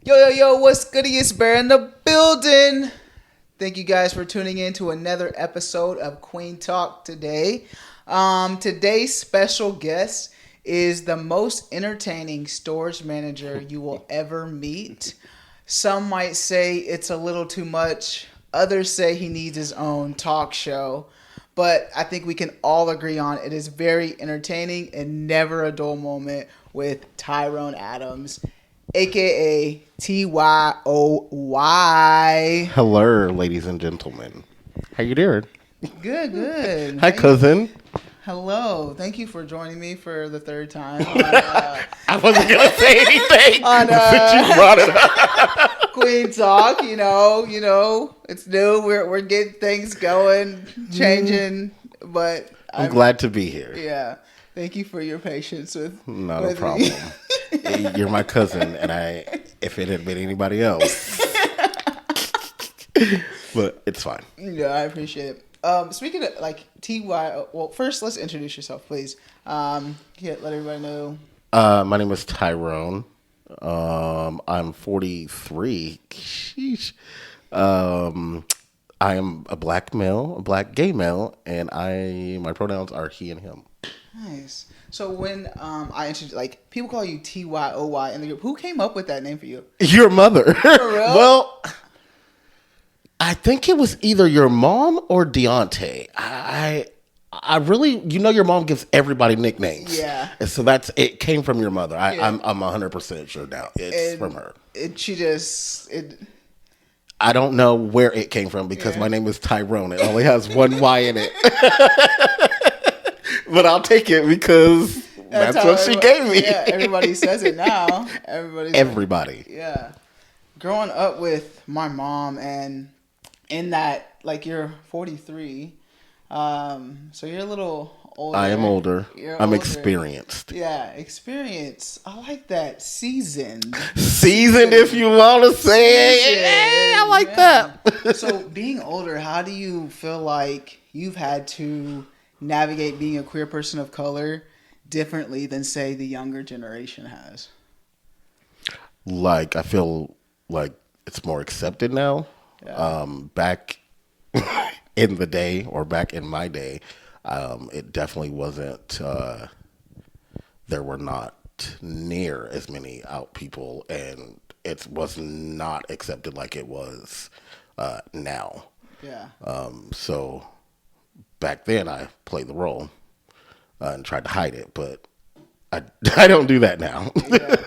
Yo, what's goody? It's Bear in the building. Thank you guys for tuning in to another episode of Kueen Talk today. Today's special guest is the most entertaining storage manager you will ever meet. Some might say it's a little too much. Others say he needs his own talk show. But I think we can all agree on it is very entertaining and never a dull moment with Tyrone Adams, aka TYOY. Hello, ladies and gentlemen. How you doing? Good. Hi, cousin. Hello. Thank you for joining me for the third time. I wasn't gonna say anything, on, but you brought it up. Kueen Talk, you know, it's new. We're getting things going, changing, but I'm glad to be here. Yeah. Thank you for your patience with Not a problem. You're my cousin, and if it had been anybody else, but it's fine. Yeah, I appreciate it. Speaking of like TY, well, first let's introduce yourself, please. Let everybody know. My name is Tyrone. I'm 43. Sheesh. I am a black gay male, and my pronouns are he and him. Nice. So when I introduced, like, people call you TYOY in the group, who came up with that name for you? Your mother. For real? Well, I think it was either your mom or Deontay. I really, your mom gives everybody nicknames. Yeah. And so it came from your mother. I'm 100% sure now. It's from her. I don't know where it came from because my name is Tyrone. It only has one Y in it. But I'll take it because that's what she gave me. Yeah, everybody says it now. Everybody. Yeah. Growing up with my mom and in that, like, you're 43, so you're a little older. I am older. I'm older. Experienced. Yeah, experience. I like that. Seasoned. Seasoned, if you want to say it. Yeah, I like that. So being older, how do you feel like you've had to navigate being a queer person of color differently than, say, the younger generation has? Like, I feel like it's more accepted now. Yeah. Back in the day, or back in my day, it definitely wasn't, there were not near as many out people, and it was not accepted like it was now. Yeah. So back then I played the role and tried to hide it, but I don't do that now. Yeah.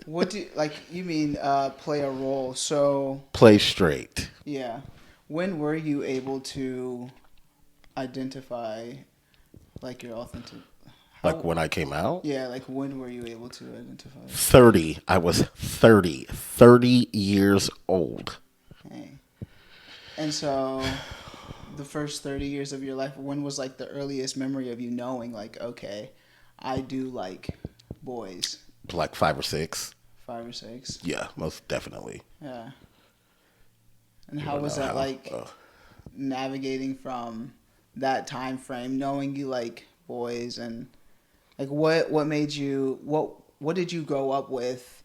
What do you mean play a role? So play straight. Yeah. When were you able to identify like your authentic? Like when I came out? Yeah, like when were you able to identify? 30. I was 30 years old. Okay. And so the first 30 years of your life, when was like the earliest memory of you knowing like, okay, I do like boys? Like 5 or 6. 5 or 6? Yeah, most definitely. Yeah. And how was that navigating from that time frame, knowing you like boys, and like what made you what did you grow up with,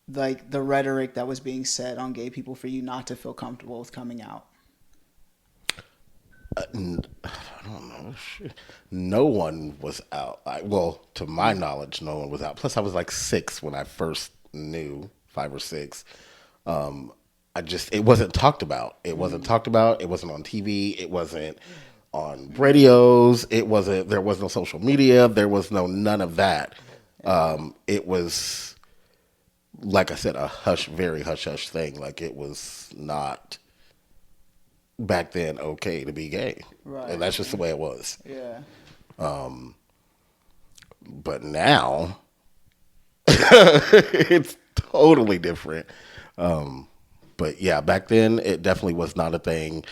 like the rhetoric that was being said on gay people for you not to feel comfortable with coming out? I don't know. No one was out. Well, to my knowledge, no one was out. Plus, I was like 6 when I first knew, 5 or 6. It wasn't talked about. It wasn't talked about. It wasn't on TV. It wasn't on radios. There was no social media. There was none of that. It was, like I said, a very hush thing. Like, it was not back then okay to be gay. Right. And that's just the way it was. Yeah. But now it's totally different. But yeah, back then it definitely was not a thing.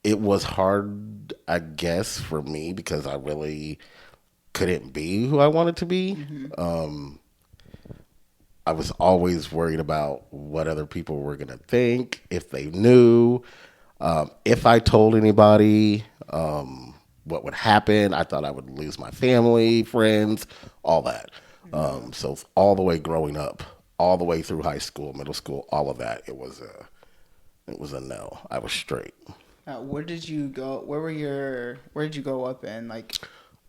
It was hard, I guess, for me because I really couldn't be who I wanted to be. Mm-hmm. I was always worried about what other people were going to think, if they knew, if I told anybody, what would happen. I thought I would lose my family, friends, all that. So all the way growing up, all the way through high school, middle school, all of that, it was a no. I was straight. Where did you go? Where did you grow up in? Like,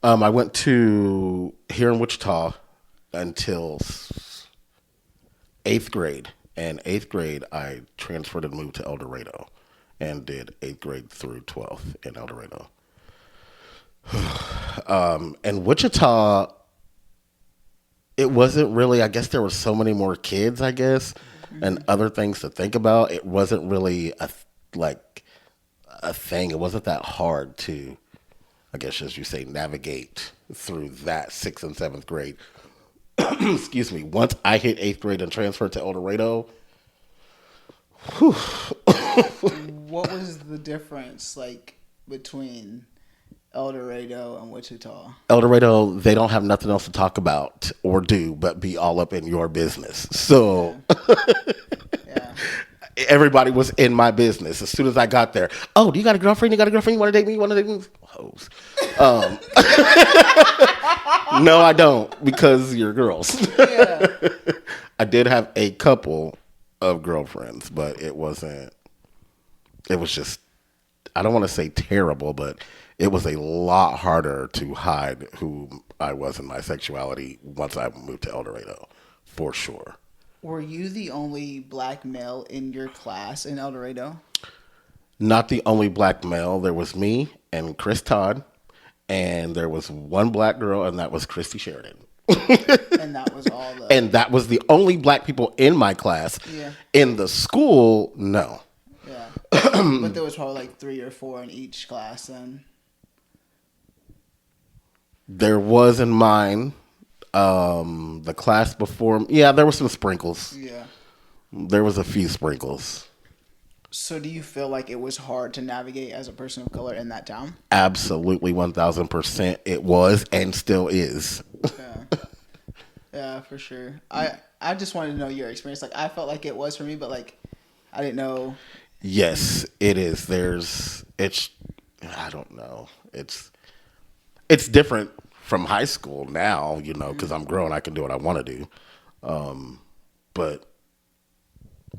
I went to here in Wichita until eighth grade. And eighth grade, I transferred and moved to El Dorado and did eighth grade through 12th in El Dorado. And Wichita, it wasn't really, I guess there were so many more kids, I guess, and other things to think about. It wasn't really a thing. It wasn't that hard to, I guess, as you say, navigate through that 6th and 7th grade. Excuse me. Once I hit 8th grade and transferred to El Dorado, what was the difference like between El Dorado and Wichita? El Dorado, they don't have nothing else to talk about or do but be all up in your business. So Yeah. everybody was in my business as soon as I got there. Oh, do you got a girlfriend? You got a girlfriend? You want to date me? You want to date me? Hoes. No, I don't, because you're girls. Yeah. I did have a couple of girlfriends, but it was just, I don't want to say terrible, but it was a lot harder to hide who I was in my sexuality once I moved to El Dorado, for sure. Were you the only black male in your class in El Dorado? Not the only black male. There was me and Chris Todd, and there was one black girl, and that was Christy Sheridan. And that was all the... And that was the only black people in my class. Yeah. In the school, no. Yeah. But there was probably like 3 or 4 in each class then. There was in mine. The class before, yeah, there were some sprinkles. Yeah. There was a few sprinkles. So do you feel like it was hard to navigate as a person of color in that town? Absolutely, 1,000% it was and still is. Yeah. Yeah, for sure. I just wanted to know your experience. Like, I felt like it was for me, but like, I didn't know. Yes, it is. I don't know. It's different from high school now, because I'm grown. I can do what I want to do. But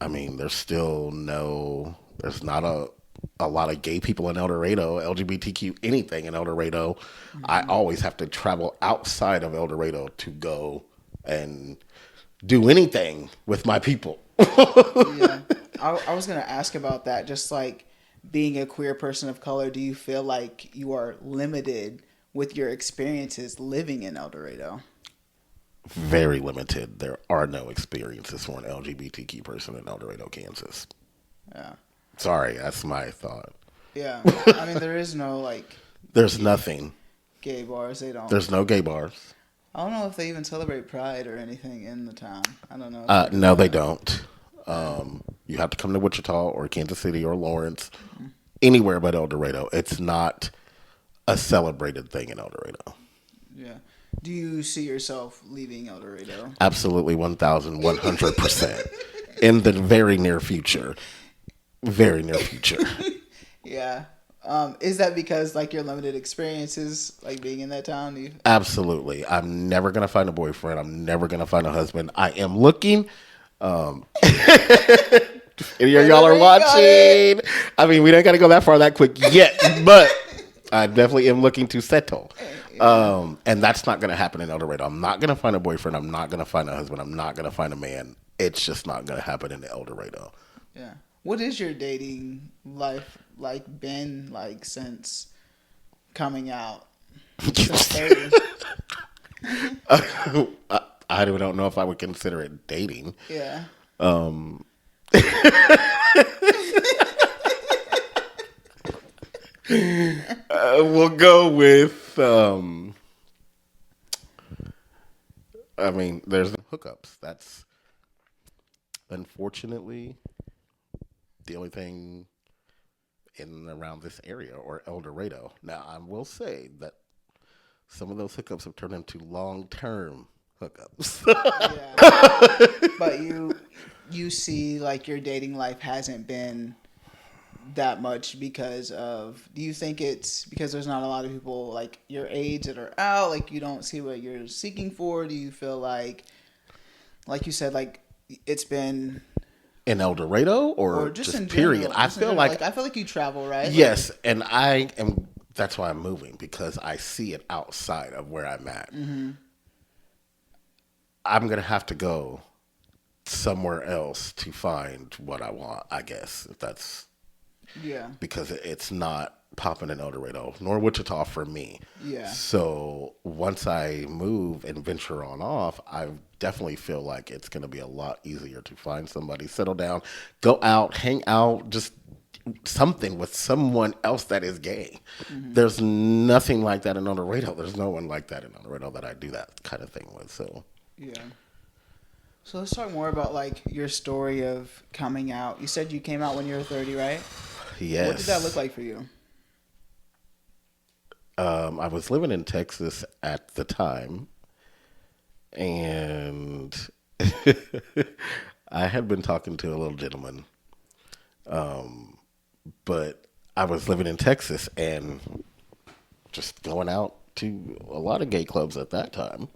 I mean, there's not a lot of gay people in El Dorado, LGBTQ, anything in El Dorado. Mm-hmm. I always have to travel outside of El Dorado to go and do anything with my people. Yeah. I was going to ask about that. Just like being a queer person of color, do you feel like you are limited with your experiences living in El Dorado? Very limited. There are no experiences for an LGBTQ person in El Dorado, Kansas. Yeah. Sorry, that's my thought. Yeah. I mean, there is no like... There's nothing. Gay bars, they don't... There's no gay bars. I don't know if they even celebrate Pride or anything in the town. I don't know. No, they don't. You have to come to Wichita or Kansas City or Lawrence, anywhere but El Dorado. It's not a celebrated thing in El Dorado. Yeah. Do you see yourself leaving El Dorado? Absolutely, 1,100%. In the very near future. Very near future. Yeah. Is that because like your limited experiences, like being in that town? Absolutely. I'm never gonna find a boyfriend. I'm never gonna find a husband. I am looking. Any of y'all are watching. I mean, we don't gotta go that far that quick yet, but I definitely am looking to settle. And that's not gonna happen in El Dorado. I'm not gonna find a boyfriend. I'm not gonna find a husband. I'm not gonna find a man. It's just not gonna happen in El Dorado. Yeah. What is your dating life like been like since coming out? I don't know if I would consider it dating. Yeah. We'll go with. I mean, there's hookups. That's unfortunately the only thing in and around this area or El Dorado. Now, I will say that some of those hookups have turned into long-term hookups. Yeah. But you see like your dating life hasn't been that much because of, do you think it's because there's not a lot of people like your age that are out, like you don't see what you're seeking for? Do you feel like you said, like it's been, in El Dorado or or just just in period? general? I Just in feel general. like Like I feel like you travel, right? Like, yes, and I am. That's why I'm moving because I see it outside of where I'm at. I'm gonna have to go somewhere else to find what I want. I guess if that's yeah, because it's not popping in El Dorado nor Wichita for me. yeah. So once I move and venture on off, I definitely feel like it's going to be a lot easier to find somebody, settle down, go out, hang out, just something with someone else that is gay. There's nothing like that in El Dorado. There's no one like that in El Dorado that I do that kind of thing with. So Yeah. So let's talk more about like your story of coming out. You said you came out when you were 30, right? yes, What did that look like for you? I was living in Texas at the time, and I had been talking to a little gentleman, but I was living in Texas and just going out to a lot of gay clubs at that time.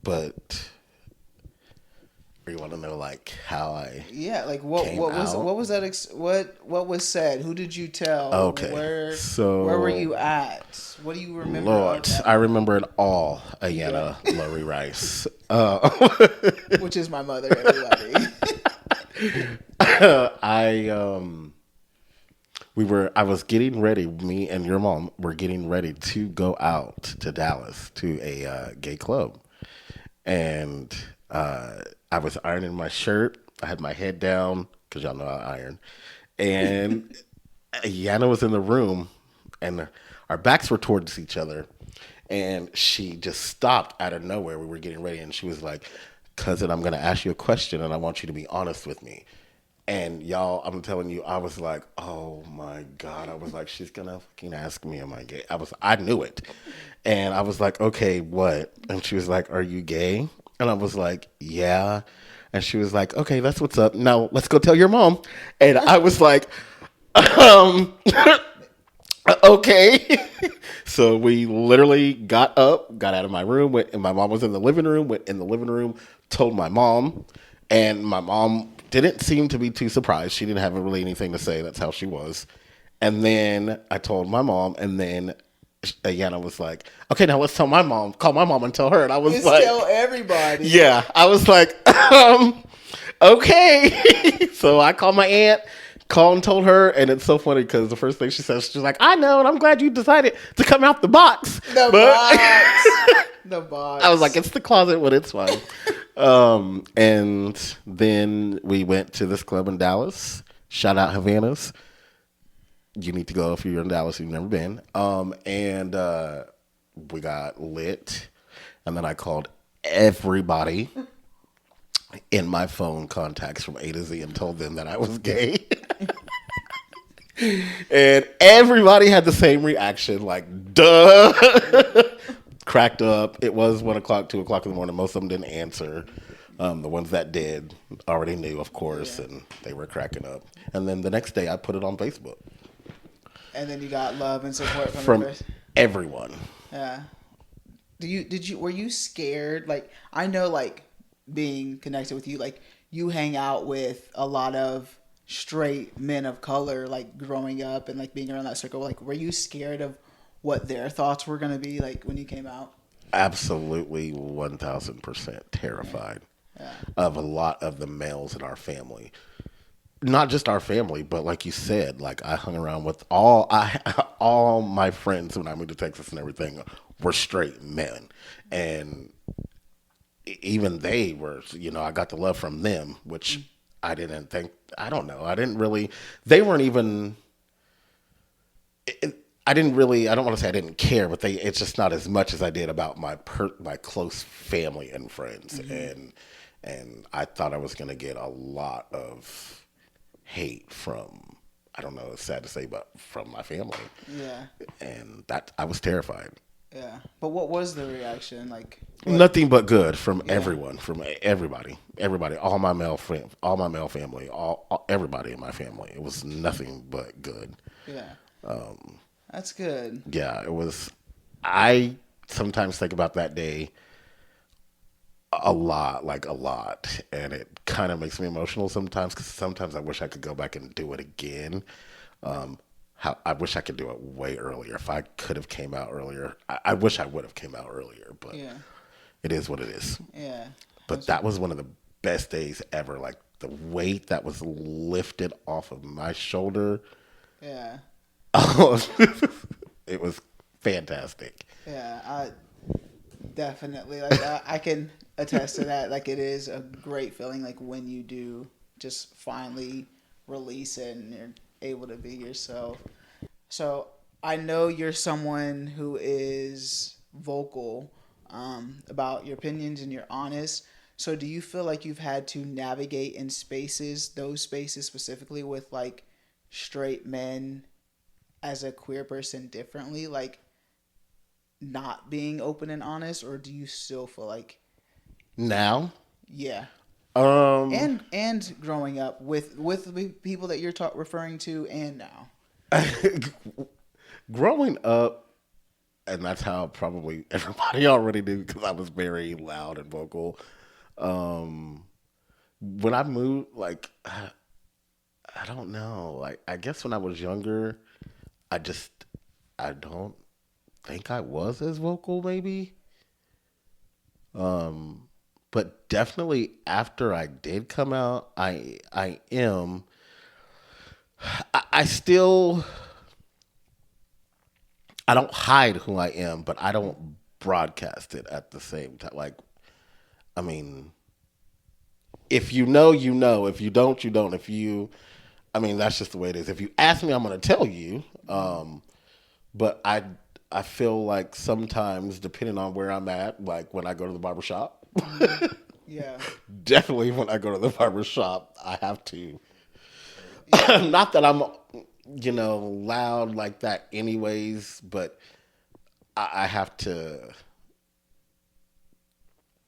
But you want to know like how I Yeah, like came out? what was that what was said? Who did you tell? Okay, Where were so you at? What do you remember Lord, of that I moment? remember it all. Yeah. Ayana Lori Rice. Which is my mother, everybody. I I was getting ready. Me and your mom were getting ready to go out to Dallas to a gay club, and I was ironing my shirt. I had my head down because y'all know I iron, and Yana was in the room, and our backs were towards each other, and she just stopped out of nowhere. We were getting ready, and she was like, "Cousin, I'm going to ask you a question, and I want you to be honest with me." And y'all, I'm telling you, I was like, "Oh my god!" I was like, "She's gonna fucking ask me, am I gay?" I knew it, and I was like, "Okay, what?" And she was like, "Are you gay?" And I was like, "Yeah." And she was like, "Okay, that's what's up. Now let's go tell your mom." And I was like, um, okay. So we literally got up, got out of my room, went, and my mom was in the living room, went in the living room, told my mom, and my mom didn't seem to be too surprised. She didn't have really anything to say. That's how she was. And then I told my mom, and then Yana was like, okay, now let's tell my mom, call my mom and tell her. And I was Just like, tell everybody. yeah, I was like, okay. So I called my aunt, called and told her, and it's so funny because the first thing she says, she's like, I know, and I'm glad you decided to come out the box. The box. The box. I was like, it's the closet, but it's fine. And then we went to this club in Dallas. Shout out Havana's. You need to go if you're in Dallas, if you've never been. And we got lit. And then I called everybody in my phone contacts from A to Z and told them that I was gay. And everybody had the same reaction, like, duh. Cracked up. It was 1 o'clock, 2 o'clock in the morning. Most of them didn't answer. The ones that did already knew, of course, and they were cracking up. And then the next day, I put it on Facebook. And then you got love and support From everyone. Yeah. Were you scared? Like, I know, like, being connected with you, like, you hang out with a lot of straight men of color, like, growing up and, like, being around that circle. Like, were you scared of what their thoughts were going to be, like, when you came out? Absolutely 1,000% terrified of a lot of the males in our family. Not just our family, but like you said, like I hung around with all my friends when I moved to Texas and everything were straight men, and even they were, I got the love from them, which I didn't think. I don't know. I didn't really. They weren't even. I didn't really. I don't want to say I didn't care, but it's just not as much as I did about my close family and friends, and I thought I was going to get a lot of hate from, I don't know, it's sad to say, but from my family. Yeah. And that I was terrified. Yeah. But what was the reaction? Like, nothing but good from everyone, from everybody, all my male family, everybody in my family. It was nothing but good. Yeah. That's good. Yeah, it was. I sometimes think about that day a lot, like a lot, and it kind of makes me emotional sometimes because sometimes I wish I could go back and do it again. How I wish I could do it way earlier. If I could have came out earlier, I wish I would have came out earlier, but Yeah. it is what it is. Yeah. But that was one of the best days ever. Like the weight that was lifted off of my shoulder, Yeah. it was fantastic. Yeah. I definitely like I can attest to that. Like it is a great feeling like when you do just finally release it and you're able to be yourself. So I know you're someone who is vocal about your opinions and you're honest. So do you feel like you've had to navigate in spaces, those spaces specifically with like straight men as a queer person differently, like not being open and honest, or do you still feel like Now, yeah? um, And growing up with the people that you're referring to, and now. growing up, and that's how probably everybody already knew because I was very loud and vocal. Um, when I moved, like I don't know, like I guess when I was younger, I just I don't think I was as vocal, maybe. Um, but definitely after I did come out, I am. I still I don't hide who I am, but I don't broadcast it at the same time. Like I mean, if you know, you know. If you don't, you don't. I mean, that's just the way it is. If you ask me, I'm going to tell you. But I feel like sometimes, depending on where I'm at, like when I go to the barbershop, Yeah. definitely when I go to the barbershop, I have to. Yeah. Not that I'm, loud like that, anyways, but I have to.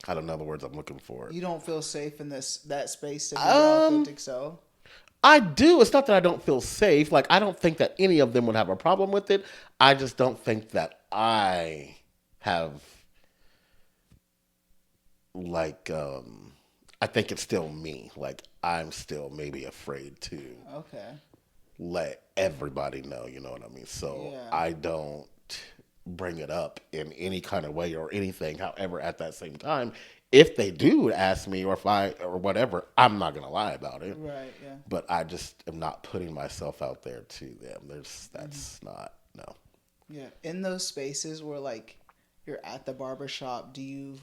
I don't know the words I'm looking for. You don't feel safe in that space to be your Um, authentic self. I do. It's not that I don't feel safe. Like I don't think that any of them would have a problem with it. I just don't think that I have like I think it's still me. Like I'm still maybe afraid to Okay. let everybody know, you know what I mean? So Yeah. I don't bring it up in any kind of way or anything. However, at that same time, if they do ask me or if I or whatever, I'm not gonna lie about it. Right. Yeah. But I just am not putting myself out there to them. Mm-hmm. That's not no. Yeah. In those spaces where like you're at the barber shop, do you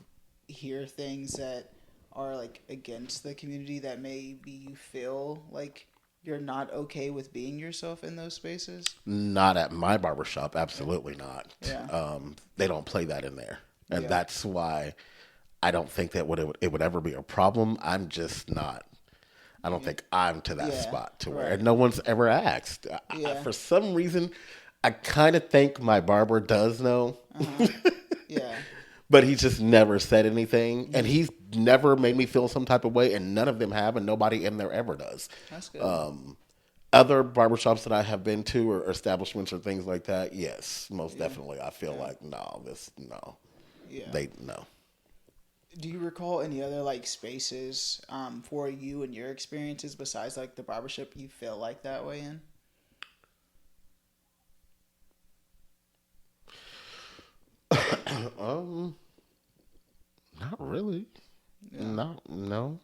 hear things that are like against the community that maybe you feel like you're not okay with being yourself in those spaces? Not at my barbershop, absolutely not. Yeah. They don't play that in there. And Yeah. that's why I don't think that it would ever be a problem. I'm just not. I don't think I'm to that Yeah. spot to where, Right. and no one's ever asked. Yeah. For some reason, I kind of think my barber does know, Uh-huh. Yeah. but he's just never said anything, and he's never made me feel some type of way, and none of them have, and nobody in there ever does. That's good. Other barbershops that I have been to or establishments or things like that, yes, most Yeah. definitely. I feel Yeah. like no, Yeah. they no. Do you recall any other like spaces for you and your experiences besides like the barbershop you feel like that way in? um, Not really. Yeah. No.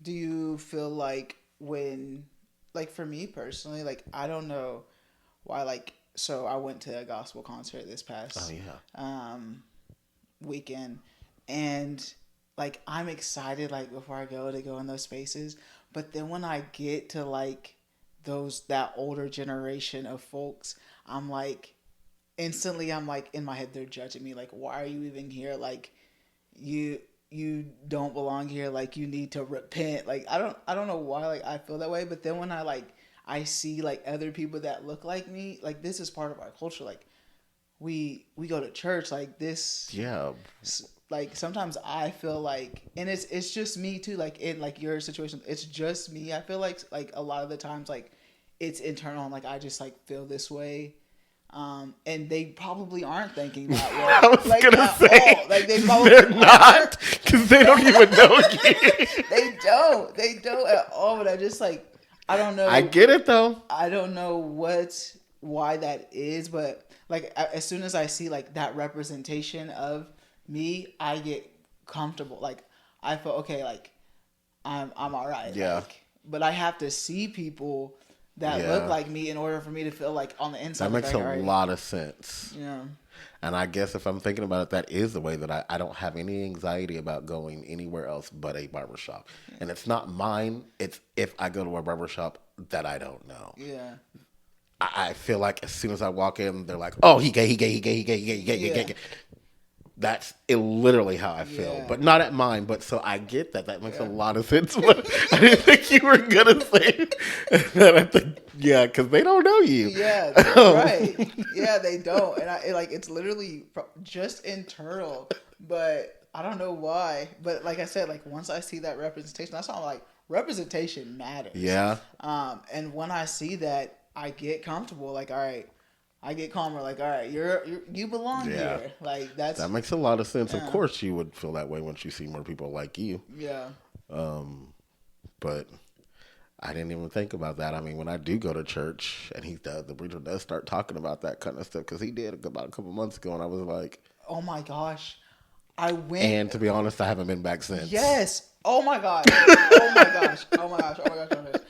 Do you feel like when, like for me personally, like I don't know why, like, so I went to a gospel concert this Oh past yeah. weekend, and like I'm excited like before I go to go in those spaces, but then when I get to like that older generation of folks, I'm like instantly I'm like in my head they're judging me like why are you even here, like you you don't belong here, like you need to repent, like I don't know why like I feel that way, but then when I see like other people that look like me, like this is part of our culture, like we go to church, like this, Yeah. like sometimes I feel like, and it's just me too, like in like your situation it's just me, I feel like a lot of the times like it's internal and like I just like feel this way, and they probably aren't thinking that I way. was Like gonna at say all. Like they probably they're not. aren't. because they don't even know you. They don't at all. But I just like, I don't know. I get it though. I don't know why that is, but like as soon as I see like that representation of me, I get comfortable. Like I feel okay. Like I'm all right. Yeah. Like, but I have to see people that look like me in order for me to feel like on the inside. That makes like, a lot of sense. Yeah. And I guess if I'm thinking about it, that is the way that I don't have any anxiety about going anywhere else but a barbershop. Yeah. And it's not mine. It's if I go to a barbershop that I don't know. Yeah. I feel like as soon as I walk in, they're like, oh, he gay, he gay, he gay, he gay, he gay, he gay, he gay, he gay. That's literally how I feel, but not at mine. But so I get that. That makes a lot of sense. But I didn't think you were gonna say that. I think, yeah, because they don't know you. Yeah, right. Yeah, they don't, and it's literally just internal. But I don't know why. But like I said, like once I see that representation, that's why I'm like representation matters. Yeah. And when I see that, I get comfortable. Like, all right. I get calmer, like, all right, you belong here. Like that makes a lot of sense. Of course, you would feel that way once you see more people like you. Yeah. But I didn't even think about that. I mean, when I do go to church, and the preacher does start talking about that kind of stuff, because he did about a couple months ago, and I was like, oh my gosh, I went. And to be honest, I haven't been back since. Yes. Oh my gosh. Oh my gosh. Oh my gosh. Oh my gosh. Oh my gosh.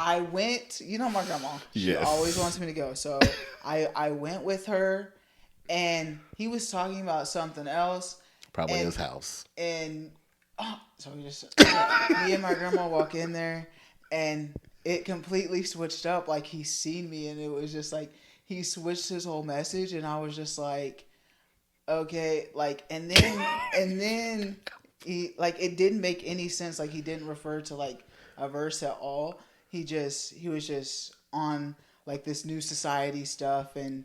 I went, you know my grandma. She always wants me to go. So I went with her, and he was talking about something else. Probably his house. And so me and my grandma walk in there, and it completely switched up. Like he seen me, and it was just like he switched his whole message, and I was just like, okay, like, and then he like it didn't make any sense. Like he didn't refer to like a verse at all. He was just on like this new society stuff, and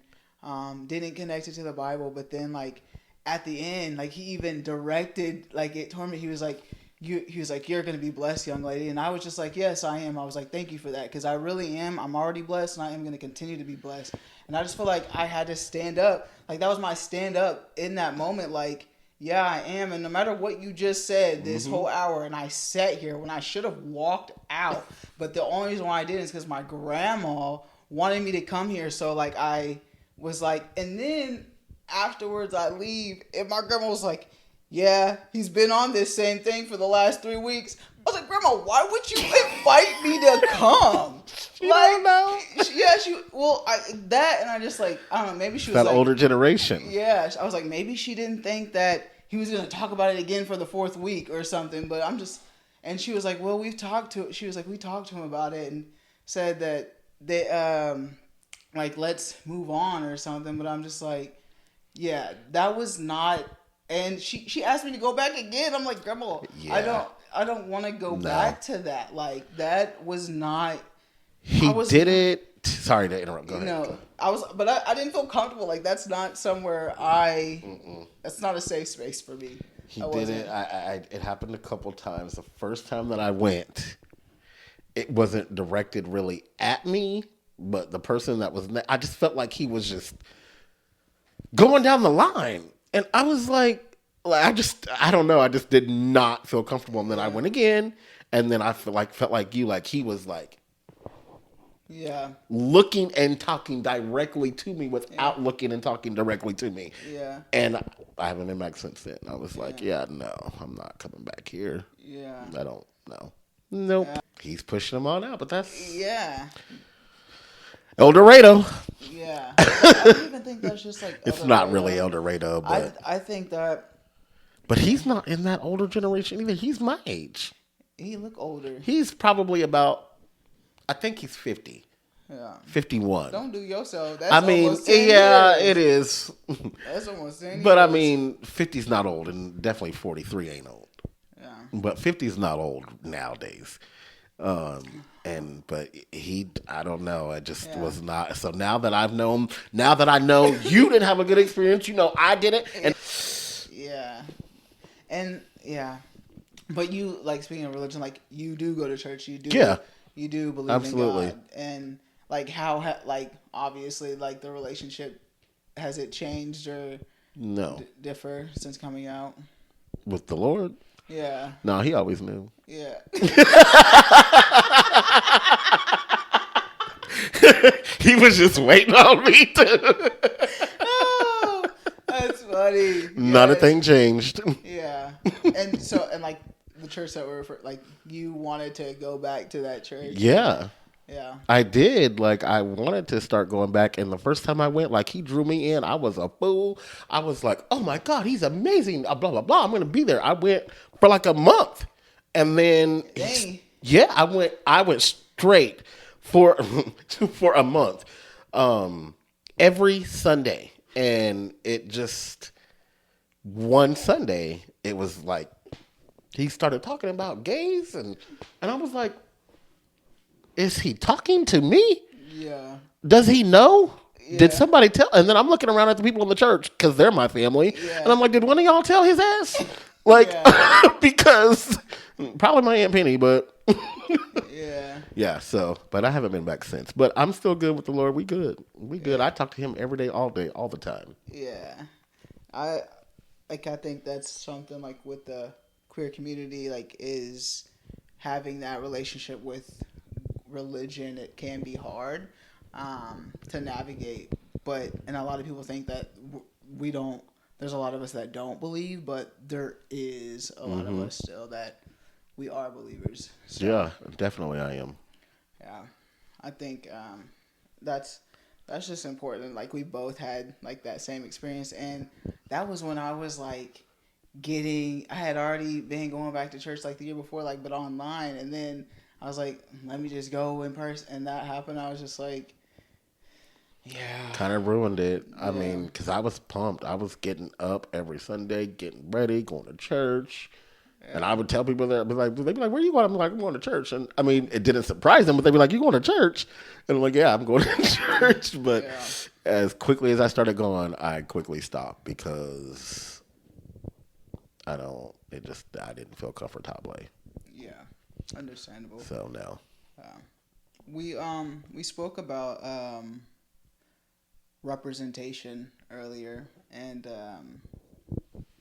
didn't connect it to the Bible. But then like at the end, like he even directed, like it told me, he was like, you're gonna be blessed, young lady. And I was just like, yes, I am. I was like, thank you for that, because I really am. I'm already blessed, and I am gonna continue to be blessed. And I just feel like I had to stand up. Like that was my stand up in that moment. Like, yeah, I am. And no matter what you just said this whole hour, and I sat here when I should have walked out. But the only reason why I didn't is because my grandma wanted me to come here. So like I was like, and then afterwards I leave, and my grandma was like, yeah, he's been on this same thing for the last 3 weeks. I was like, Grandma, why would you invite me to come? You don't know. And I just like, I don't know, maybe she was that like, older generation. Yeah, I was like, maybe she didn't think that he was going to talk about it again for the 4th week or something. But I'm just, and she was like, well, we talked to him about it and said that they, like, let's move on or something. But I'm just like, yeah, that was not. And she asked me to go back again. I'm like, Grandma, I don't want to go back to that. Like that was not. He did it. Sorry to interrupt. Go ahead. No, but I didn't feel comfortable. Like that's not somewhere that's not a safe space for me. He did it. It happened a couple times. The first time that I went, it wasn't directed really at me, but the person that was, I just felt like he was just going down the line. And I was like, I don't know. I just did not feel comfortable. And then I went again, and then I felt like you, like he was like, looking and talking directly to me without looking and talking directly to me. Yeah. And I haven't been back since then. I was like, no, I'm not coming back here. Yeah. I don't know. Nope. Yeah. He's pushing them on out, but that's El Dorado. Yeah. I don't even think that's just like it's not really El Dorado, but I think that. But he's not in that older generation either. He's my age. He look older. He's probably about, I think he's 50. Yeah. 51. Don't do yourself. That's almost 10 years. It is. That's almost 10 years. But I mean, 50's not old, and definitely 43 ain't old. Yeah. But 50's not old nowadays. But I don't know. I just was not. So now that I know you didn't have a good experience, I didn't. And but you, like, speaking of religion, like, you do go to church, you do believe absolutely in God, and like how like obviously like the relationship, has it changed or no differ since coming out with the Lord? Yeah. No, he always knew. Yeah. He was just waiting on me to. Oh, that's funny. Not a Yes. thing changed. Yeah. And so, and like the church that we're for, like, you wanted to go back to that church. Yeah. Yeah. I did. Like, I wanted to start going back. And the first time I went, like, he drew me in. I was a fool. I was like, oh my God, he's amazing. Blah, blah, blah. I'm going to be there. I went for like a month. And then, Dang. yeah, I went straight for, for a month, every Sunday. And it just, one Sunday, it was like, he started talking about gays. And I was like, is he talking to me? Yeah. Does he know? Yeah. Did somebody tell? And then I'm looking around at the people in the church because they're my family. Yeah. And I'm like, did one of y'all tell his ass? Like, because probably my Aunt Penny, but Yeah. yeah, so, but I haven't been back since. But I'm still good with the Lord. We good. We good. I talk to him every day, all the time. Yeah. I think that's something like with the queer community, like, is having that relationship with religion. It can be hard to navigate, and a lot of people think that we don't. There's a lot of us that don't believe, but there is a lot of us still that we are believers. So, Yeah, definitely I am. yeah, I think that's just important. Like, we both had like that same experience, and that was when I was like I had already been going back to church like the year before, like, but online, and then I was like, let me just go in person, and that happened. I was just like, yeah, Kind of ruined it. I Yeah. mean, because I was pumped. I was getting up every Sunday, getting ready, going to church. And I would tell people that, they'd be like, where are you going? I'm like, I'm going to church. And I mean, it didn't surprise them, but they'd be like, you going to church? And I'm like, yeah, I'm going to church. But as quickly as I started going, I quickly stopped because I didn't feel comfortable. yeah, understandable. So no. We spoke about representation earlier, and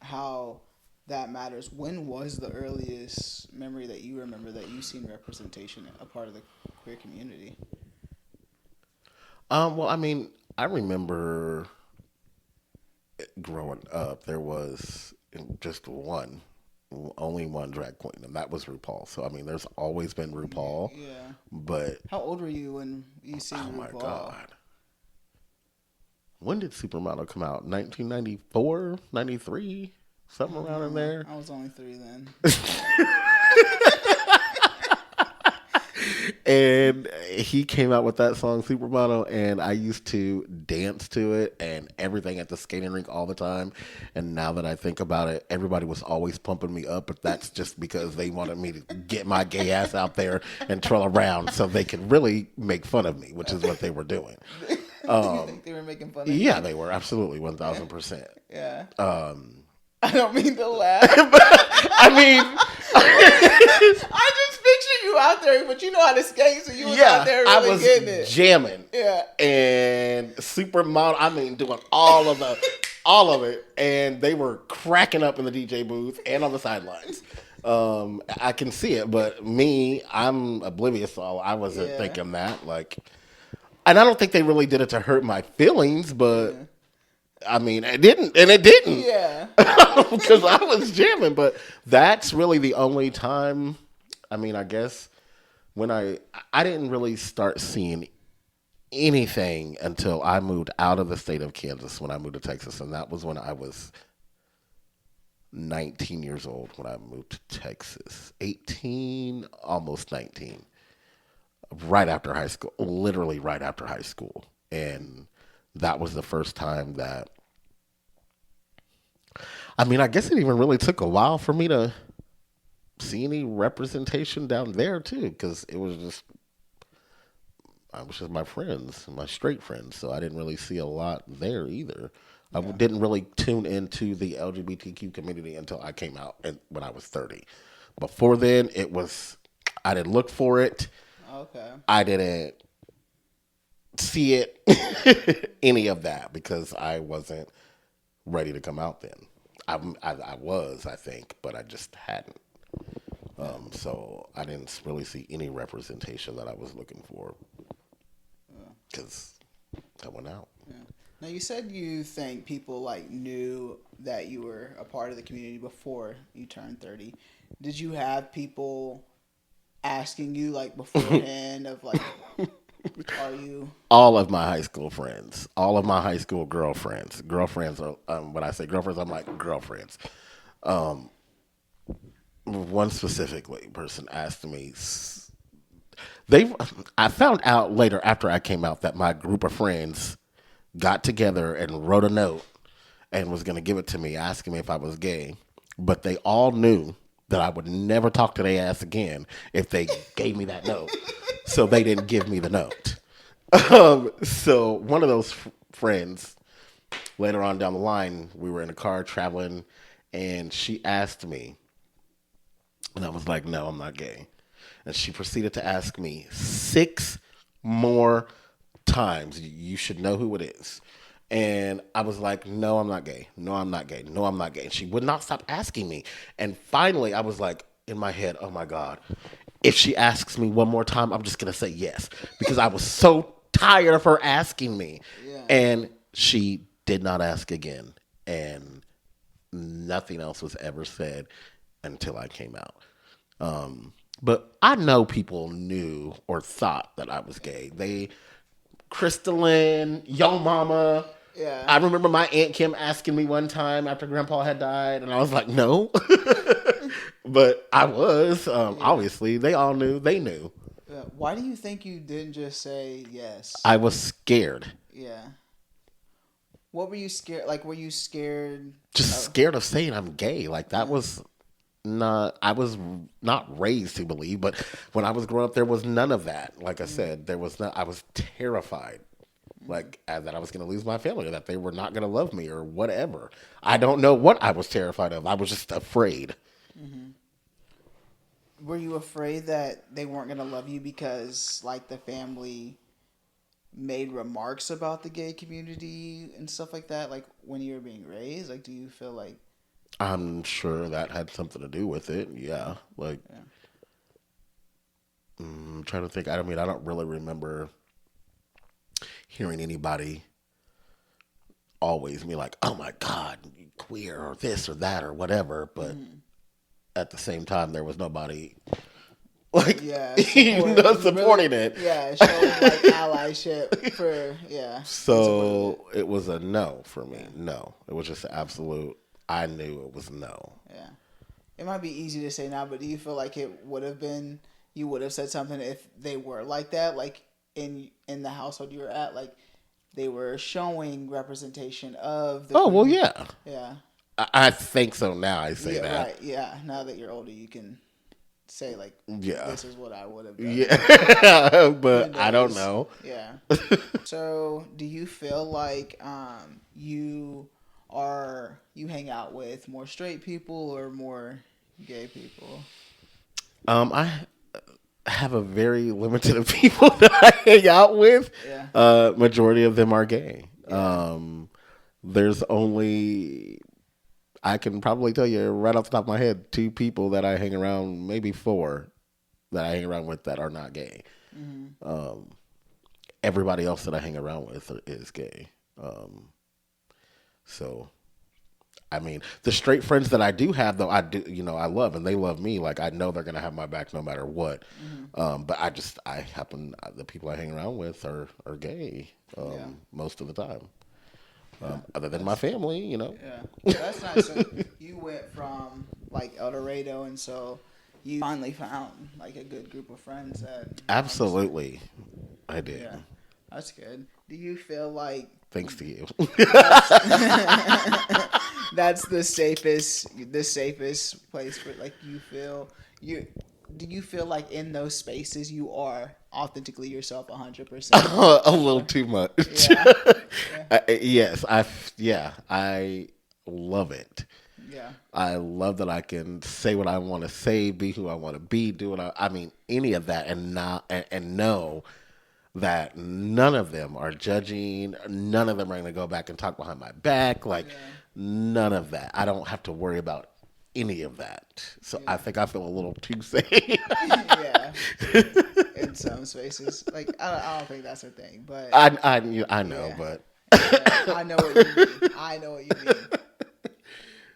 how that matters. When was the earliest memory that you remember that you've seen representation, a part of the queer community? Well, I mean, I remember growing up, there was just only one drag queen, and that was RuPaul. So, I mean, there's always been RuPaul. Yeah. But How old were you when you seen oh RuPaul? my God. When did Supermodel come out? 1994, 93, something around in there. I was only 3 then. And he came out with that song Supermodel, and I used to dance to it and everything at the skating rink all the time. And now that I think about it, everybody was always pumping me up, but that's just because they wanted me to get my gay ass out there and twirl around so they could really make fun of me, which is what they were doing. Do you think they were making fun of you? Yeah, they were, absolutely, 1,000%. Yeah. I don't mean to laugh. I mean, I just picture you out there, but you know how to skate, so you was out there really I was getting it. jamming. Yeah. And Supermodel, I mean, doing all of it. And they were cracking up in the DJ booth and on the sidelines. I can see it, but me, I'm oblivious, so I wasn't thinking that. Like, and I don't think they really did it to hurt my feelings, but I mean, it didn't. Yeah. Because I was jamming, but that's really the only time. I mean, I guess when I didn't really start seeing anything until I moved out of the state of Kansas when I moved to Texas, and that was when I was 19 years old when I moved to Texas. 18, almost 19. Right after high school, literally right after high school, and that was the first time that. I mean, I guess it even really took a while for me to see any representation down there too, because I was just my friends, my straight friends, so I didn't really see a lot there either. I didn't really tune into the LGBTQ community until I came out when I was 30. Before then, I didn't look for it. Okay. I didn't see it, any of that, because I wasn't ready to come out then. I was, I think, but I just hadn't. So I didn't really see any representation that I was looking for because I went out. Yeah. Now you said you think people like knew that you were a part of the community before you turned 30. Did you have people asking you like beforehand of like, are you? All of my high school friends, all of my high school girlfriends are, when I say girlfriends, I'm like girlfriends. One specifically person asked me, they, I found out later after I came out that my group of friends got together and wrote a note and was going to give it to me asking me if I was gay. But they all knew that I would never talk to their ass again if they gave me that note. So they didn't give me the note. So one of those friends, later on down the line, we were in a car traveling, and she asked me, and I was like, no, I'm not gay. And she proceeded to ask me 6 more times, you should know who it is. And I was like, no, I'm not gay. No, I'm not gay. No, I'm not gay. And she would not stop asking me. And finally, I was like, in my head, oh my God, if she asks me one more time, I'm just going to say yes. Because I was so tired of her asking me. Yeah. And she did not ask again. And nothing else was ever said until I came out. But I know people knew or thought that I was gay. Crystalline, Young Mama. Yeah. I remember my Aunt Kim asking me one time after Grandpa had died, and I was like, no. But I was. Obviously, they all knew. They knew. Why do you think you didn't just say yes? I was scared. Yeah. What were you scared? Like, were you scared? Just scared of saying I'm gay. Like, that was not, I was not raised to believe, but when I was growing up, there was none of that. Like I said, there was not, I was terrified. Like, that I was going to lose my family, or that they were not going to love me, or whatever. I don't know what I was terrified of. I was just afraid. Mm-hmm. Were you afraid that they weren't going to love you because, like, the family made remarks about the gay community and stuff like that? Like, when you were being raised? Like, do you feel like... I'm sure that had something to do with it. Yeah. Like, yeah. I'm trying to think. I mean, I don't really remember hearing anybody always be like, oh my God, queer or this or that or whatever. But at the same time, there was nobody like supporting it. Yeah, showing like allyship for, yeah. So it was a no for me. No. It was just an absolute, I knew it was no. Yeah. It might be easy to say now, but do you feel like it would have been, you would have said something if they were like that? Like, in the household you were at, like they were showing representation of the well, yeah. Yeah. I think so now. I say that. Right, yeah. Now that you're older, you can say like, this is what I would have done. Yeah. But I don't know. Yeah. So do you feel like you hang out with more straight people or more gay people? I have a very limited of people that I hang out with. Yeah. Majority of them are gay. Yeah. There's only, I can probably tell you right off the top of my head, 2 people that I hang around, maybe 4 that I hang around with that are not gay. Mm-hmm. Everybody else that I hang around with is gay. So, I mean, the straight friends that I do have, though, I love, and they love me. Like, I know they're going to have my back no matter what. Mm-hmm. But the people I hang around with are gay most of the time. Other than my family, Yeah. That's nice. So you went from, like, El Dorado, and so you finally found, like, a good group of friends that... Absolutely. I did. Yeah. That's good. Do you feel like... Thanks to you. That's the safest place for, like, you feel do you feel like in those spaces you are authentically yourself 100%? A little too much. Yeah. Yes, I love it. Yeah. I love that I can say what I want to say, be who I want to be, do what I mean, any of that, and know that none of them are judging. None of them are going to go back and talk behind my back. Like, None of that. I don't have to worry about any of that. So I Yeah. think I feel a little too safe. Yeah. In some spaces, like I don't think that's a thing, but I know, yeah, but yeah, I know what you mean. I know what you mean.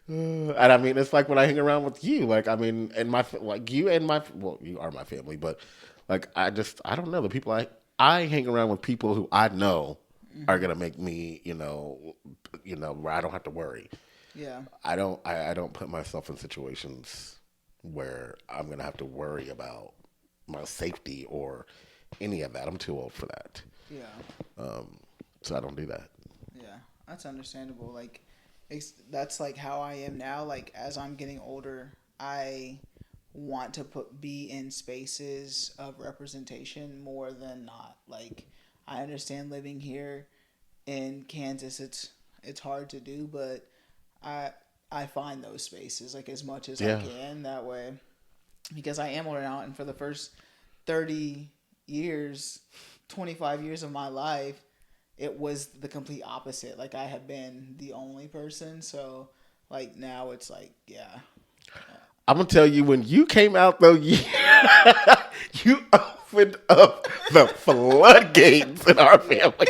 and I mean, it's like when I hang around with you. Like, I mean, and like you and my well, you are my family, but like I don't know the people I hang around with people who I know are Hmm. gonna make me, where I don't have to worry. Yeah. I don't put myself in situations where I'm gonna have to worry about my safety or any of that. I'm too old for that. Yeah. Um, so I don't do that. Yeah. That's understandable. Like, that's like how I am now. Like, as I'm getting older, I want to be in spaces of representation more than not. Like, I understand living here in Kansas, it's hard to do, but I I find those spaces like as much as I Yeah. can that way because I am older now, and for the first 30 years, 25 years of my life, it was the complete opposite. Like I have been the only person, so like now it's like yeah, I'm gonna tell you when you came out though, you opened up the floodgates in our family.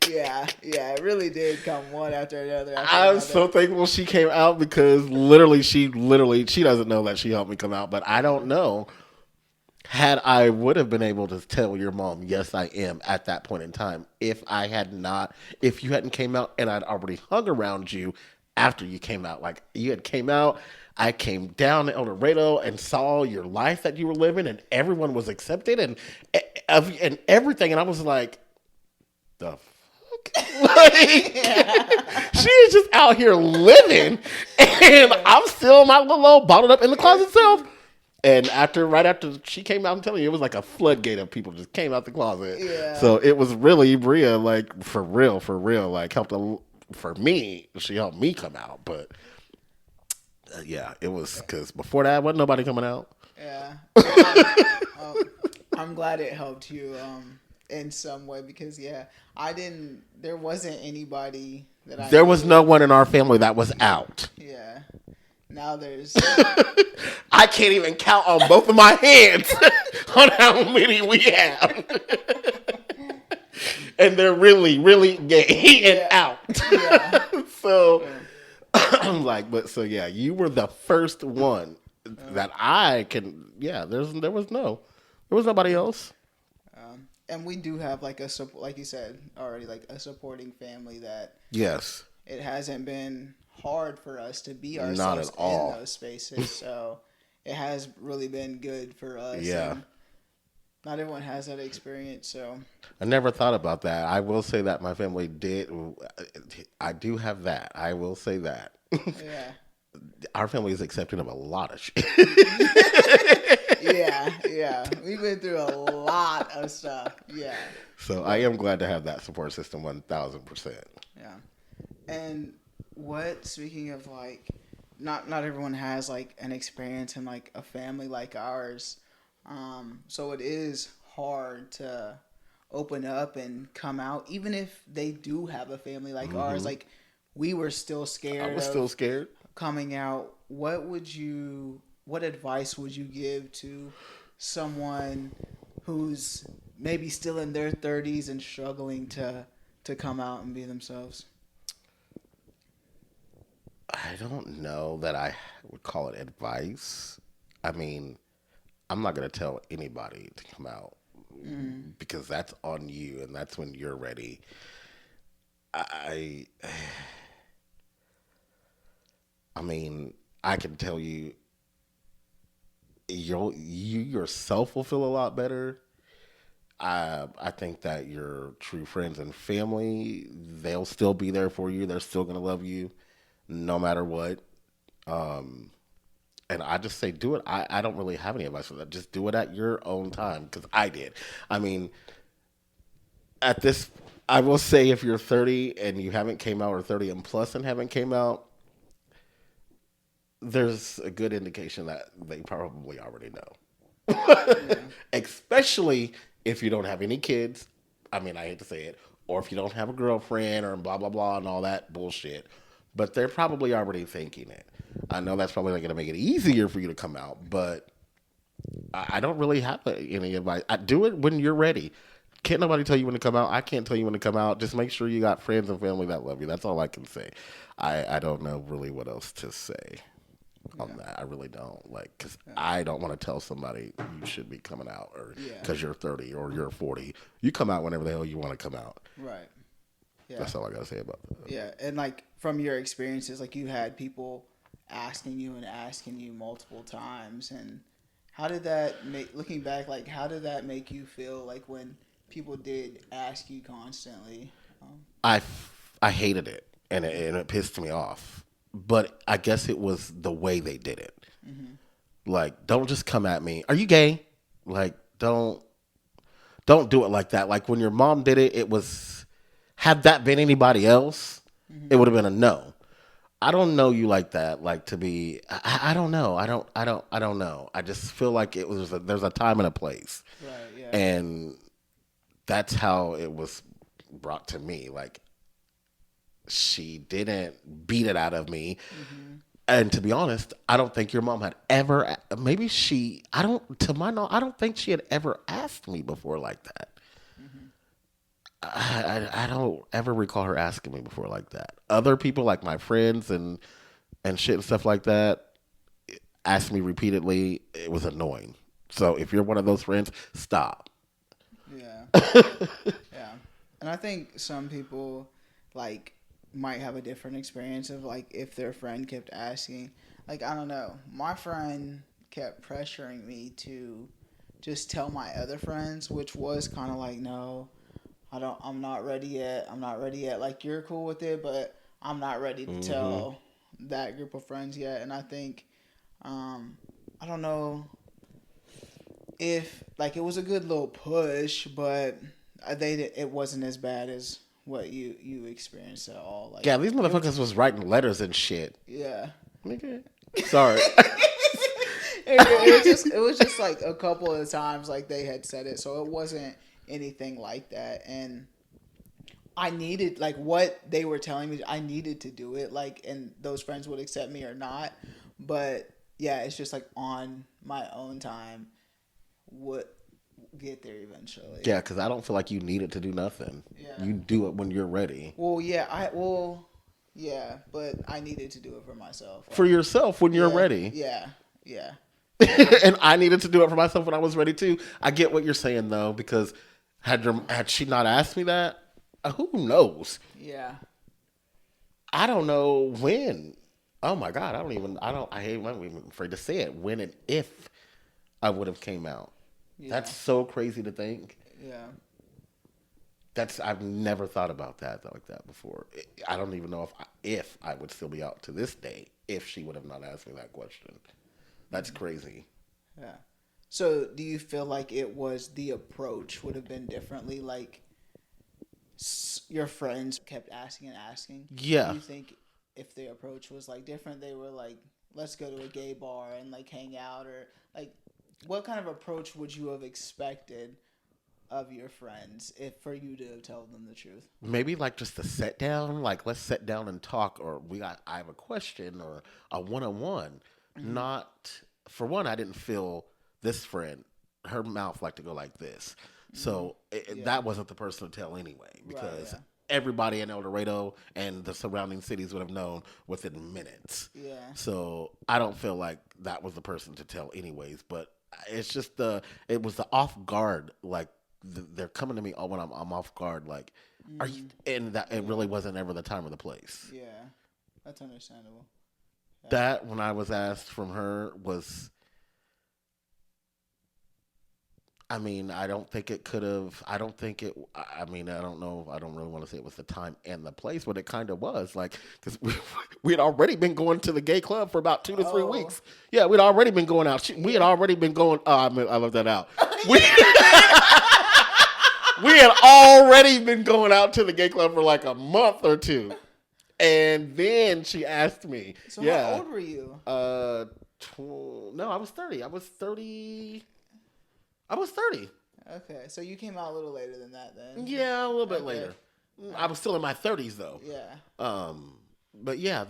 yeah, yeah. It really did come one after another after I'm another. so thankful she came out because she doesn't know that she helped me come out, but I Yeah, don't know. Had I would have been able to tell your mom, yes, I am at that point in time. If you hadn't came out and I'd already hung around you after you came out, like you had came out, I came down to El Dorado and saw your life that you were living, and everyone was accepted and everything, and I was like, the like, yeah, she is just out here living, and yeah, I'm still my little old bottled up in the closet self. And right after she came out, I'm telling you, it was like a floodgate of people just came out the closet. yeah, So it was really Bria, like for real, like for me. She helped me come out, but yeah, it was because before that, wasn't nobody coming out. yeah. Well, I'm glad it helped you in some way because yeah, I didn't. There wasn't anybody that I There was no knew. one in our family that was out. Yeah. Now there's I can't even count on both of my hands on how many we have. And they're really, really gay and yeah, out. yeah, So yeah. I'm like, but so yeah, you were the first one Uh, that I can. Yeah, there was nobody else. and we do have like like you said already, like a supporting family that Yes, it hasn't been hard for us to be not at ourselves in all. those spaces. So it has really been good for us, Yeah, and not everyone has that experience. So I never thought about that. I will say that my family did. I do have that. I will say that. yeah, Our family is accepting of a lot of shit. yeah, yeah. We've been through a lot of stuff. Yeah, So I but am glad to have that support system 1000%. yeah. And what speaking of like not everyone has like an experience in like a family like ours. So it is hard to open up and come out even if they do have a family like ours. Like we were still I scared was still of scared. coming out. What advice would you give to someone who's maybe still in their 30s and struggling to come out and be themselves? I don't know that I would call it advice. I mean, I'm not going to tell anybody to come out Mm, because that's on you and that's when you're ready. I I mean, I can tell you you yourself will feel a lot better. I think that your true friends and family, they'll still be there for you. They're still going to love you no matter what. Um and I just say do it. I don't really have any advice for that. Just do it at your own time because I did. I mean, at this, I will say if you're 30 and you haven't came out or 30 and plus and haven't came out, there's a good indication that they probably already know. yeah. Especially if you don't have any kids. I mean, I hate to say it, or if you don't have a girlfriend or blah blah blah and all that bullshit. but they're probably already thinking it. I know that's probably not going to make it easier for you to come out, but I don't really have any advice. I do it when you're ready. Can't nobody tell you when to come out. I can't tell you when to come out. Just make sure you got friends and family that love you. That's all I can say. I don't know really what else to say on that. I really don't. Like, because I don't want to tell somebody you should be coming out or because you're 30 or you're 40. You come out whenever the hell you want to come out. Right. Yeah. That's all I got to say about that. Yeah. And like from your experiences, like you had people asking you multiple times. And how did that make, looking back, like how did that make you feel like when people did ask you constantly? I hated it and it pissed me off. But I guess it was the way they did it. Mm-hmm. Like, don't just come at me. Are you gay? Like, don't do it like that. Like when your mom did it, it was, had that been anybody else, it would have been a no. I don't know you like that. Like to be, I don't know. I don't know. I just feel like it was, there's a time and a place. Right. Yeah. And that's how it was brought to me. Like, she didn't beat it out of me. Mm-hmm. And to be honest, I don't think your mom had ever, maybe she, I don't think she had ever asked me before like that. Mm-hmm. I don't ever recall her asking me before like that. Other people, like my friends and shit and stuff like that, asked me repeatedly. It was annoying. So if you're one of those friends, stop. Yeah. Yeah. And I think some people, like, might have a different experience of like if their friend kept asking, like I don't know, my friend kept pressuring me to just tell my other friends, which was kind of like, no, I'm not ready yet, like you're cool with it, but I'm not ready to tell that group of friends yet. And I think I don't know if like it was a good little push, but it wasn't as bad as what you experienced at all. Like, yeah, these motherfuckers was writing letters and shit. Yeah. Nigga. Sorry. it was just like a couple of times like they had said it, so it wasn't anything like that. And I needed, like what they were telling me, I needed to do it, like, and those friends would accept me or not. But yeah, it's just like on my own time would get there eventually. Yeah, because I don't feel like you needed to do nothing. Yeah. You do it when you're ready. Well, yeah, but I needed to do it for myself. For yourself when you're ready. Yeah, yeah. And I needed to do it for myself when I was ready too. I get what you're saying though, because had she not asked me that, who knows? Yeah. I don't know when. Oh my God, I'm even afraid to say it. When and if I would have came out. Yeah. That's so crazy to think. Yeah. I've never thought about that like that before. I don't even know if I would still be out to this day if she would have not asked me that question. That's crazy. Yeah. So do you feel like the approach would have been differently? Like your friends kept asking and asking? Yeah. Do you think if the approach was like different, they were like, let's go to a gay bar and like hang out, or like what kind of approach would you have expected of your friends for you to tell them the truth? Maybe like just a sit down, like let's sit down and talk, or I have a question or a one-on-one. Mm-hmm. Not, for one, I didn't feel this friend, her mouth liked to go like this. So that wasn't the person to tell anyway, because everybody in El Dorado and the surrounding cities would have known within minutes. Yeah. So I don't feel like that was the person to tell anyways, but it's just it was the off guard, like they're coming to me when I'm off guard, like, are you, and that it really wasn't ever the time or the place. Yeah, that's understandable. Yeah. That when I was asked from her was, I mean, I don't think it could have. I don't think it. I mean, I don't know. I don't really want to say it was the time and the place, but it kind of was. Like, because we had already been going to the gay club for about 2 to 3 weeks. Yeah, we'd already been going out. We had already been going. Oh, I left that out. We had already been going out to the gay club for like a month or two, and then she asked me. So how old were you? No, I was 30. I was 30. Okay, so you came out a little later than that then. Yeah, a little bit later. I was still in my 30s though. Yeah. but yeah,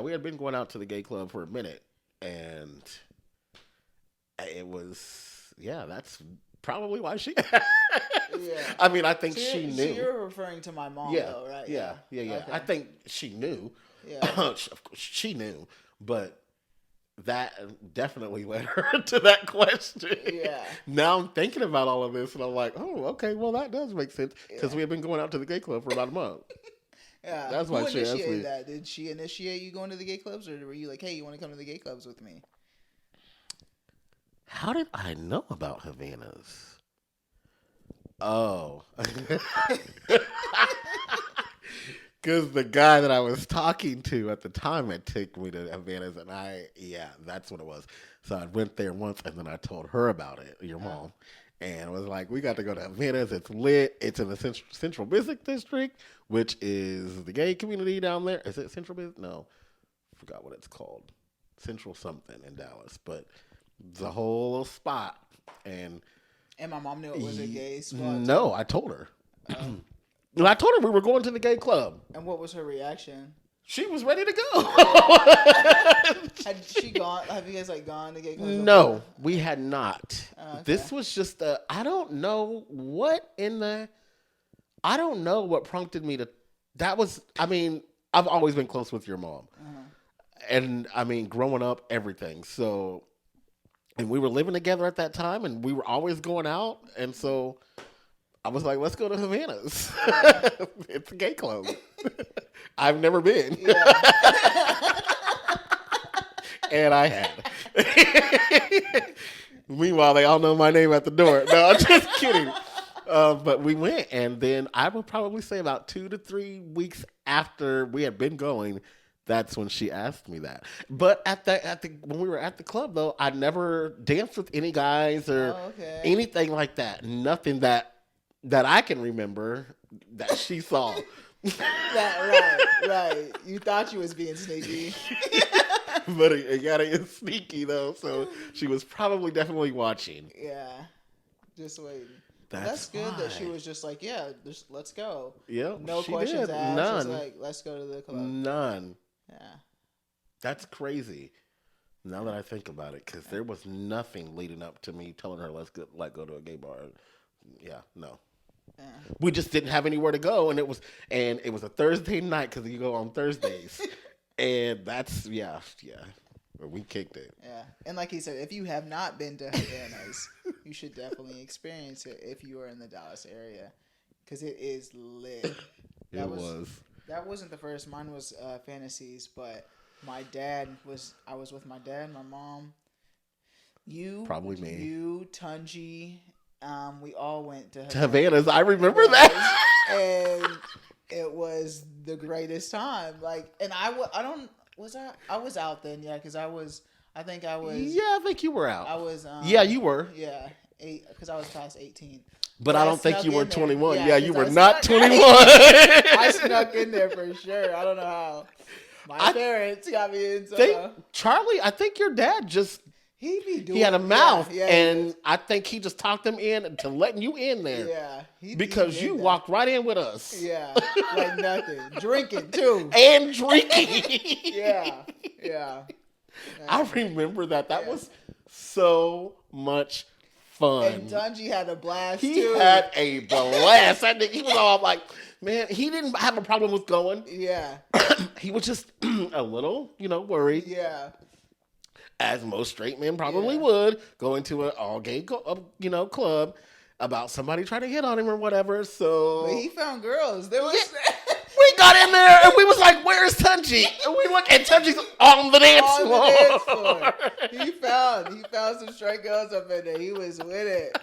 we had been going out to the gay club for a minute, and it was that's probably why she. Yeah. I mean, I think So she so knew. you're referring to my mom, Yeah, though, right? yeah. Okay. I think she knew. Yeah. Of course, she knew, but that definitely led her to that question. Yeah. Now I'm thinking about all of this, and I'm like, oh, okay, well that does make sense because Yeah. we had been going out to the gay club for about a month. Yeah. That's Who why she asked initiated me. that? Did she initiate you going to the gay clubs, or were you like, hey, you want to come to the gay clubs with me? How did I know about Havana's? Oh. Because the guy that I was talking to at the time had taken me to Havana's, and that's what it was. So I went there once, and then I told her about it, your mom, and was like, we got to go to Havana's. It's lit. It's in the Central Business District, which is the gay community down there. Is it Central Business? No. I forgot what it's called. Central something in Dallas. But the whole spot. And my mom knew it was a gay spot. No, I told her. I told her we were going to the gay club. And what was her reaction? She was ready to go. Had she gone? Have you guys gone to gay clubs? No, we had not. Okay. This was just I don't know what prompted me to. That was. I mean, I've always been close with your mom, and I mean, growing up, everything. So, and we were living together at that time, and we were always going out, and so. I was like, let's go to Havana's. It's a gay club. I've never been. Yeah. And I had. Meanwhile, they all know my name at the door. No, I'm just kidding. But we went, and then I would probably say about 2 to 3 weeks after we had been going, that's when she asked me that. But when we were at the club, though, I never danced with any guys or anything like that. Nothing that I can remember that she saw. Right. You thought you was being sneaky. But it gotta get sneaky, though, so she was probably definitely watching. Yeah. Just waiting. That's good that she was just like, yeah, let's go. Yep. No questions asked. None. Just like, let's go to the club. None. Yeah. That's crazy. Now that I think about it, because there was nothing leading up to me telling her let's go to a gay bar. Yeah, no. Yeah. We just didn't have anywhere to go, and it was a Thursday night because you go on Thursdays, and that's we kicked it. Yeah, and like he said, if you have not been to Havana's, you should definitely experience it if you are in the Dallas area, because it is lit. That wasn't the first. Mine was Fantasies, but I was with my dad, my mom, probably me, Tunji. We all went to Havana's. I remember that, and it was the greatest time. I was out then, yeah, because I think you were out. I was, you were, because I was past 18. But I don't think you were 21. Yeah, you were not 21. I snuck in there for sure. I don't know how. My parents got me in. Charlie, I think your dad just. He had a mouth, and I think he just talked them in to letting you in there. Yeah. Because you walked right in with us. Yeah. Like nothing. Drinking, too. And drinking. Yeah. I remember that. That was so much fun. And Tunji had a blast, too. He had a blast. I think he was all like, man, he didn't have a problem with going. Yeah. He was just a little, worried. Yeah. As most straight men probably would, go into an all-gay, club about somebody trying to hit on him or whatever. So but he found girls. There was we got in there and we was like, "Where's Tunji?" And we look, and Tunji's on the dance floor. He found some straight girls up in there. He was with it.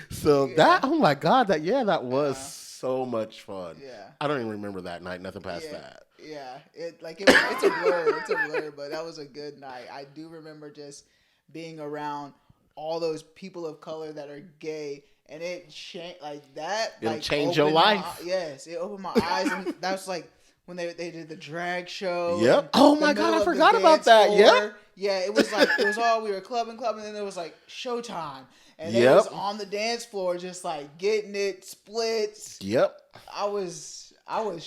So oh my God, that was so much fun. Yeah, I don't even remember that night. Nothing past that. Yeah, it's a blur. It's a blur, but that was a good night. I do remember just being around all those people of color that are gay, and it changed like that. It'll change your life. Yes, it opened my eyes, and that was like when they did the drag show. Yep. Oh my God, I forgot about that. Yep. Yeah, it was all we were clubbing, and then there was like showtime, and it was on the dance floor, just like getting it splits. Yep. I was.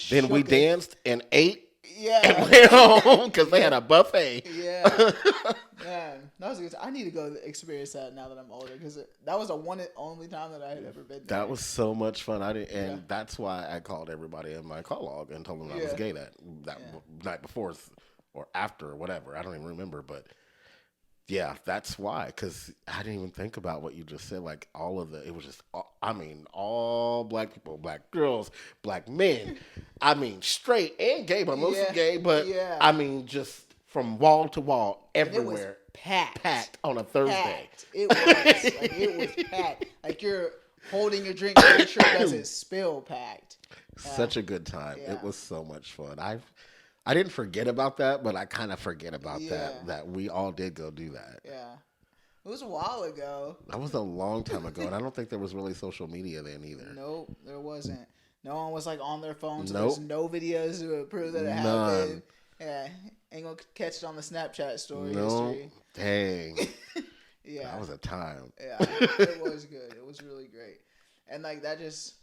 Then we danced and ate and Yeah. went home because they had a buffet. Yeah. Man, that was a good. I need to go experience that now that I'm older because that was the one and only time that I had ever been there. That was so much fun. I didn't, and Yeah. that's why I called everybody in my call log and told them I was Yeah. gay that Yeah. night before or after or whatever. I don't even remember, but yeah, that's why. Because I didn't even think about what you just said. Like all of the, it was just, I mean, all black people, black girls, black men. I mean, straight and gay, but mostly Yeah. gay. But Yeah. I mean, just from wall to wall, And it was everywhere, packed. on a Thursday. Packed. It was like it was packed. Like you're holding your drink to make sure it doesn't spill. Packed. Such a good time. Yeah. It was so much fun. I didn't forget about that, but I kind of forget about Yeah. that we all did go do that. Yeah. It was a while ago. That was a long time ago, and I don't think there was really social media then either. Nope, there wasn't. No one was like on their phones. Nope. There's no videos to prove that it happened. Yeah, ain't gonna catch it on the Snapchat story history. Dang. Yeah, That was a time. yeah, it was good. It was really great, and like that just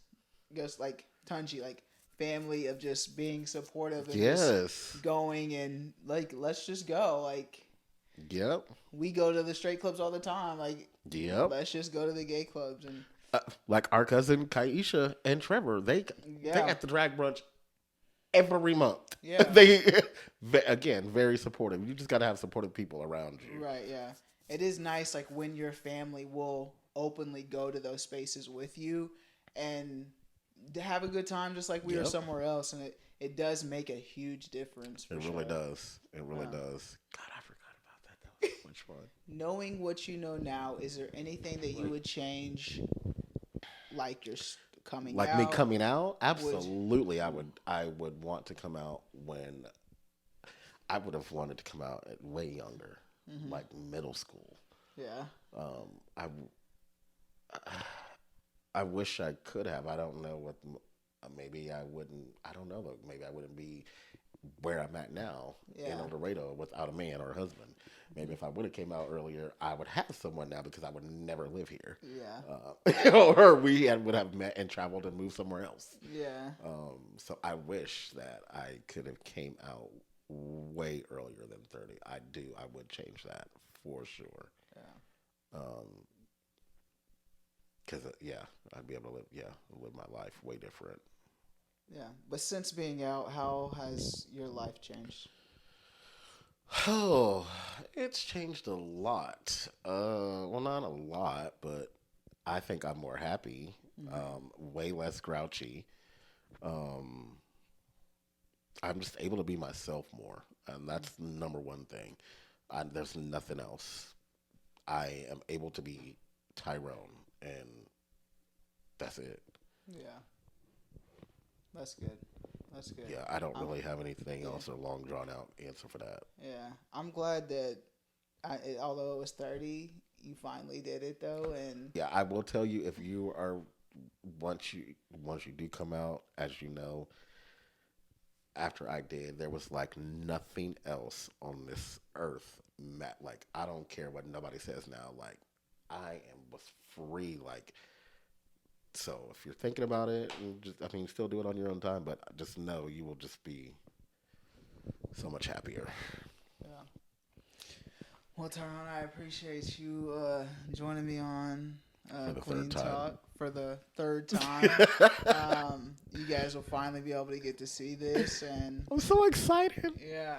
like Tunji, like family of just being supportive and Yes. just going and like let's just go. Like Yep. we go to the straight clubs all the time. Like Yep. let's just go to the gay clubs and Like our cousin Kaisha and Trevor, they Yeah. at the drag brunch every month. Yeah. They again very supportive. You just got to have supportive people around you. Right, yeah. It is nice like when your family will openly go to those spaces with you and to have a good time just like we were Yep. somewhere else, and it does make a huge difference for It sure. really does. It really does. God, I forgot about that. That was so much fun. Knowing what you know now, is there anything that you would change like your coming Like out? me coming out, absolutely. I would want to come out when I would have wanted to come out at way younger, like middle school. Yeah. I wish I could have. I don't know what. Maybe I wouldn't. I don't know. Maybe I wouldn't be where I'm at now in Yeah. El Dorado without a man or a husband. Maybe if I would have came out earlier, I would have someone now because I would never live here. Yeah. Or would have met and traveled and moved somewhere else. Yeah. So I wish that I could have came out way earlier than 30. I do. I would change that for sure. Yeah. Because I'd be able to live my life way different. Yeah. But since being out, how has your life changed? Oh, it's changed a lot. Well, not a lot, but I think I'm more happy. Way less grouchy. I'm just able to be myself more, and that's the number one thing. There's nothing else. I am able to be Tyrone, and that's it. Yeah. That's good. That's good. Yeah, I don't really have anything else or long drawn out answer for that. Yeah, I'm glad that although it was 30, you finally did it though, and Yeah, I will tell you if you are once you do come out, as you know, after I did, there was like nothing else on this earth. Like I don't care what nobody says now. Like was free. Like so, if you're thinking about it, still do it on your own time. But just know you will just be so much happier. yeah. Well, Tyrone, I appreciate you joining me on For the Kueen third time. Talk for the third time. You guys will finally be able to get to see this, and I'm so excited. yeah,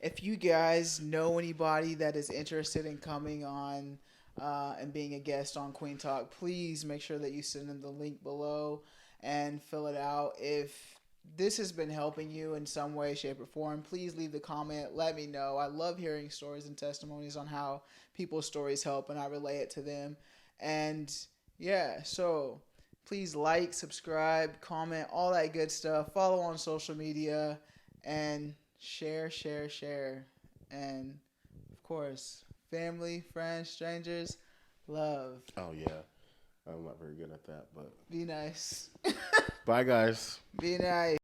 if you guys know anybody that is interested in coming on and being a guest on Kueen Talk, please make sure that you send them the link below and fill it out. If this has been helping you in some way, shape, or form, please leave the comment. Let me know. I love hearing stories and testimonies on how people's stories help, and I relay it to them. And yeah, so please like, subscribe, comment, all that good stuff. Follow on social media and share. And of course, family, friends, strangers, love. Oh yeah, I'm not very good at that, but Be nice. bye guys. Be nice.